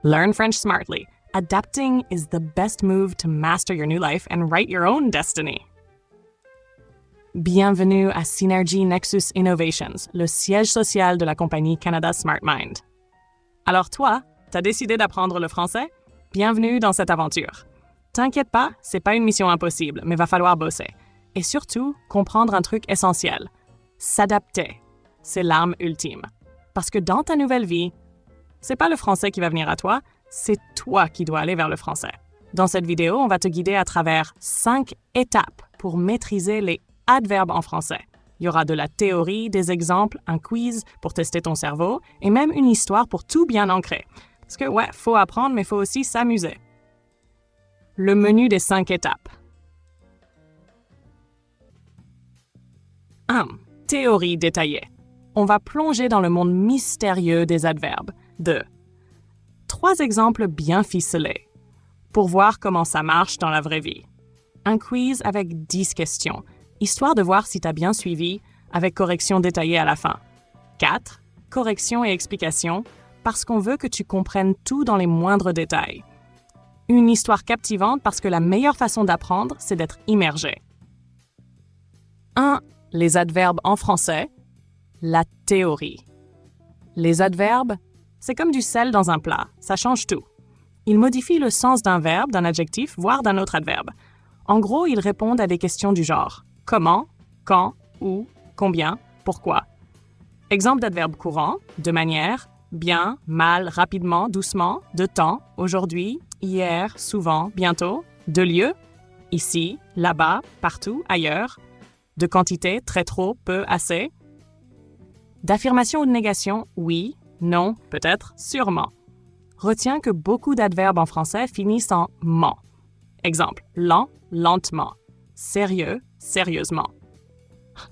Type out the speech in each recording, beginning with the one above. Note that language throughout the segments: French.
Learn French smartly. Adapting is the best move to master your new life and write your own destiny. Bienvenue à Synergy Nexus Innovations, le siège social de la compagnie Canada SmartMind. Alors toi, t'as décidé d'apprendre le français? Bienvenue dans cette aventure. T'inquiète pas, c'est pas une mission impossible, mais va falloir bosser. Et surtout, comprendre un truc essentiel. S'adapter, c'est l'arme ultime. Parce que dans ta nouvelle vie, c'est pas le français qui va venir à toi, c'est toi qui dois aller vers le français. Dans cette vidéo, on va te guider à travers 5 étapes pour maîtriser les adverbes en français. Il y aura de la théorie, des exemples, un quiz pour tester ton cerveau et même une histoire pour tout bien ancrer. Parce que ouais, faut apprendre, mais faut aussi s'amuser. Le menu des 5 étapes. 1. Théorie détaillée. On va plonger dans le monde mystérieux des adverbes. 2. 3 exemples bien ficelés pour voir comment ça marche dans la vraie vie. Un quiz avec 10 questions, histoire de voir si tu as bien suivi, avec correction détaillée à la fin. 4. Correction et explication, parce qu'on veut que tu comprennes tout dans les moindres détails. Une histoire captivante parce que la meilleure façon d'apprendre, c'est d'être immergé. 1. Les adverbes en français. La théorie. Les adverbes, c'est comme du sel dans un plat, ça change tout. Ils modifient le sens d'un verbe, d'un adjectif, voire d'un autre adverbe. En gros, ils répondent à des questions du genre « comment »,« quand »,« où »,« combien »,« pourquoi ». Exemple d'adverbes courants, de manière, bien, mal, rapidement, doucement, de temps, aujourd'hui, hier, souvent, bientôt, de lieu, ici, là-bas, partout, ailleurs, de quantité, très trop, peu, assez, d'affirmation ou de négation, oui, non, peut-être, sûrement. Retiens que beaucoup d'adverbes en français finissent en « ment ». Exemple, lent, lentement. Sérieux, sérieusement.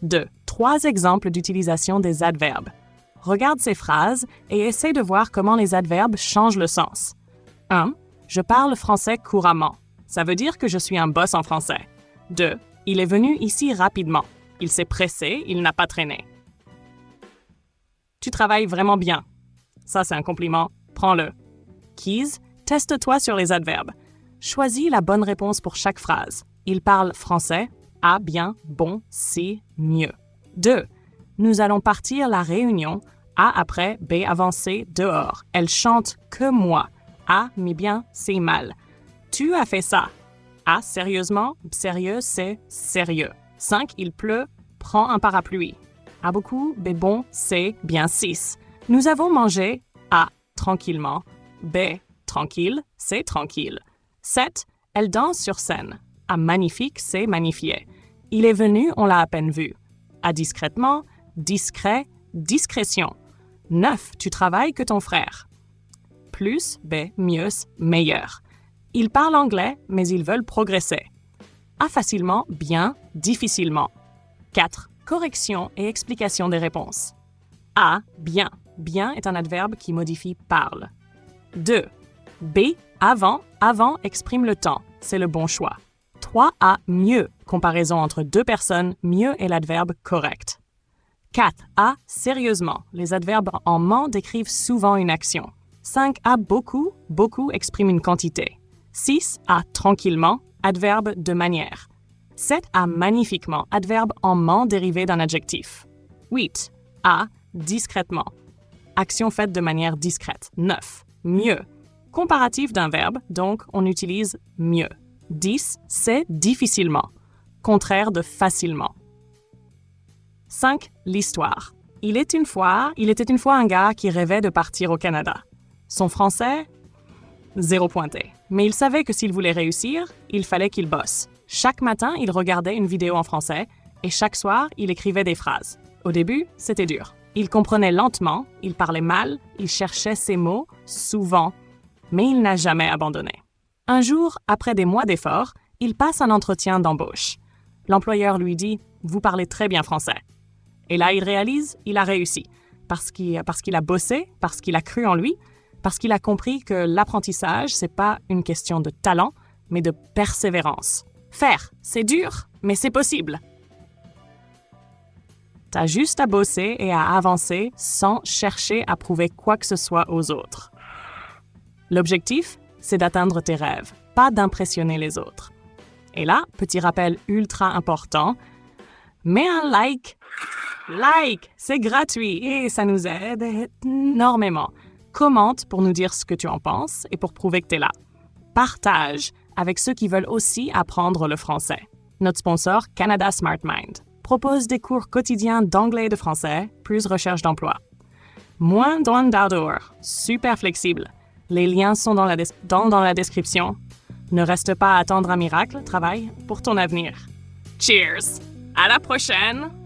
2. 3 exemples d'utilisation des adverbes. Regarde ces phrases et essaie de voir comment les adverbes changent le sens. 1. Je parle français couramment. Ça veut dire que je suis un boss en français. 2. Il est venu ici rapidement. Il s'est pressé, il n'a pas traîné. Tu travailles vraiment bien. Ça, c'est un compliment. Prends-le. Keys, teste-toi sur les adverbes. Choisis la bonne réponse pour chaque phrase. Il parle français. A, bien, bon, c'est, mieux. 2. Nous allons partir la réunion. A après, B avant, C, dehors. Elle chante que moi. A, mais bien, c'est mal. Tu as fait ça. A, sérieusement, sérieux, c'est sérieux. 5. Il pleut. Prends un parapluie. A beaucoup, B bon, C, bien 6. Nous avons mangé. A, tranquillement. B, tranquille, C, tranquille. 7. Elle danse sur scène. A, magnifique, C, magnifié. Il est venu, on l'a à peine vu. A, discrètement, discret, discrétion. 9. Tu travailles que ton frère. Plus, B, mieux, meilleur. Ils parlent anglais, mais ils veulent progresser. A, facilement, bien, difficilement. 4. Correction et explication des réponses. A, bien. Bien est un adverbe qui modifie parle. 2. B, avant. Avant exprime le temps. C'est le bon choix. 3. A, mieux. Comparaison entre 2 personnes. Mieux est l'adverbe correct. 4. A, sérieusement. Les adverbes en ment décrivent souvent une action. 5. A, beaucoup. Beaucoup exprime une quantité. 6. A, tranquillement. Adverbe de manière. 7. A, magnifiquement. Adverbe en ment dérivé d'un adjectif. 8. A, discrètement. Action faite de manière discrète. 9. Mieux. Comparatif d'un verbe, donc on utilise mieux. 10. C'est difficilement. Contraire de facilement. 5. L'histoire. Il était une fois un gars qui rêvait de partir au Canada. Son français? 0 pointé. Mais il savait que s'il voulait réussir, il fallait qu'il bosse. Chaque matin, il regardait une vidéo en français et chaque soir, il écrivait des phrases. Au début, c'était dur. Il comprenait lentement, il parlait mal, il cherchait ses mots, souvent, mais il n'a jamais abandonné. Un jour, après des mois d'efforts, il passe un entretien d'embauche. L'employeur lui dit « Vous parlez très bien français ». Et là, il réalise, il a réussi. Parce qu'il a bossé, parce qu'il a cru en lui, parce qu'il a compris que l'apprentissage, c'est pas une question de talent, mais de persévérance. Faire, c'est dur, mais c'est possible. T'as juste à bosser et à avancer sans chercher à prouver quoi que ce soit aux autres. L'objectif, c'est d'atteindre tes rêves, pas d'impressionner les autres. Et là, petit rappel ultra important, mets un like. Like, c'est gratuit et ça nous aide énormément. Commente pour nous dire ce que tu en penses et pour prouver que t'es là. Partage avec ceux qui veulent aussi apprendre le français. Notre sponsor, Canada Smart Mind, propose des cours quotidiens d'anglais et de français, plus recherche d'emploi. Moins d'heures, super flexible. Les liens sont dans la description. Ne reste pas à attendre un miracle, travaille pour ton avenir. Cheers! À la prochaine!